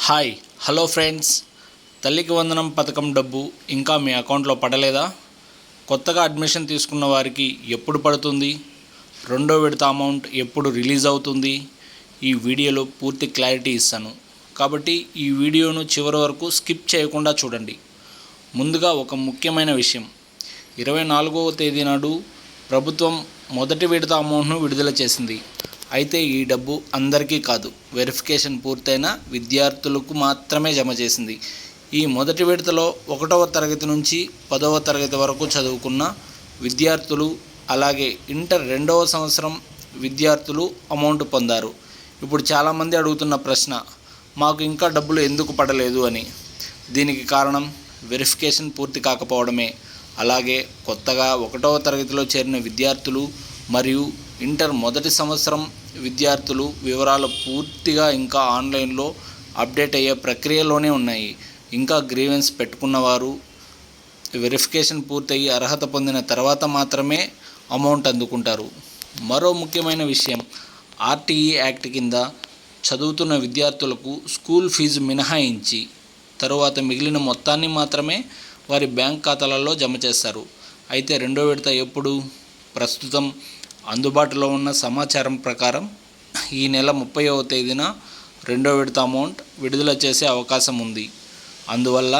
Hi hello friends, తల్లికి వందనం పథకం డబ్బు ఇంకా మీ అకౌంట్లో పడలేదా? కొత్తగా అడ్మిషన్ తీసుకున్న వారికి ఎప్పుడు పడుతుంది? రెండో విడత అమౌంట్ ఎప్పుడు రిలీజ్ అవుతుంది? ఈ వీడియోలో పూర్తి క్లారిటీ ఇస్తాను, కాబట్టి ఈ వీడియోను చివరి వరకు స్కిప్ చేయకుండా చూడండి. ముందుగా ఒక ముఖ్యమైన విషయం, 24వ తేదీ నాడు ప్రభుత్వం మొదటి విడత అమౌంట్ను విడుదల చేసింది. అయితే ఈ డబ్బు అందరికీ కాదు, వెరిఫికేషన్ పూర్తయిన విద్యార్థులకు మాత్రమే జమ చేసింది. ఈ మొదటి విడతలో 1వ తరగతి నుంచి 10వ తరగతి వరకు చదువుకున్న విద్యార్థులు, అలాగే ఇంటర్ 2వ సంవత్సరం విద్యార్థులు అమౌంట్ పొందారు. ఇప్పుడు చాలామంది అడుగుతున్న ప్రశ్న, మాకు ఇంకా డబ్బులు ఎందుకు పడలేదు అని. దీనికి కారణం వెరిఫికేషన్ పూర్తి కాకపోవడమే. అలాగే కొత్తగా 1వ తరగతిలో చేరిన విద్యార్థులు మరియు ఇంటర్ మొదటి సంవత్సరం విద్యార్థులు వివరాలు పూర్తిగా ఇంకా ఆన్లైన్లో అప్డేట్ అయ్యే ప్రక్రియలోనే ఉన్నాయి. ఇంకా గ్రీవెన్స్ పెట్టుకున్నవారు వెరిఫికేషన్ పూర్తయి అర్హత పొందిన తర్వాత మాత్రమే అమౌంట్ అందుకుంటారు. మరో ముఖ్యమైన విషయం, ఆర్టీఈ యాక్ట్ కింద చదువుతున్న విద్యార్థులకు స్కూల్ ఫీజు మినహాయించి తరువాత మిగిలిన మొత్తాన్ని మాత్రమే వారి బ్యాంక్ ఖాతాలలో జమ చేస్తారు. అయితే రెండో విడత ఎప్పుడు? ప్రస్తుతం అందుబాటులో ఉన్న సమాచారం ప్రకారం ఈ నెల 30వ తేదీన రెండో విడత అమౌంట్ విడుదల చేసే అవకాశం ఉంది. అందువల్ల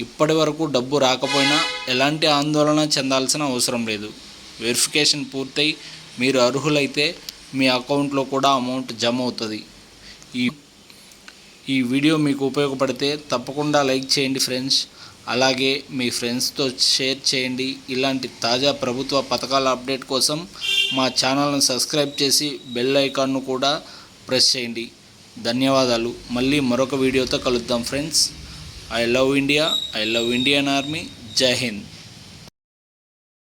ఇప్పటి వరకు డబ్బు రాకపోయినా ఎలాంటి ఆందోళన చెందాల్సిన అవసరం లేదు. వెరిఫికేషన్ పూర్తయి మీరు అర్హులైతే మీ అకౌంట్లో కూడా అమౌంట్ జమ అవుతుంది. ఈ వీడియో మీకు ఉపయోగపడితే తప్పకుండా లైక్ చేయండి ఫ్రెండ్స్. అలాగే మీ ఫ్రెండ్స్తో షేర్ చేయండి. ఇలాంటి తాజా ప్రభుత్వ పథకాల అప్డేట్ కోసం మా ఛానల్ను సబ్స్క్రైబ్ చేసి బెల్ ఐకాన్ను కూడా ప్రెస్ చేయండి. ధన్యవాదాలు. మళ్ళీ మరొక వీడియోతో కలుద్దాం friends. I love India, I love Indian army. జై హింద్.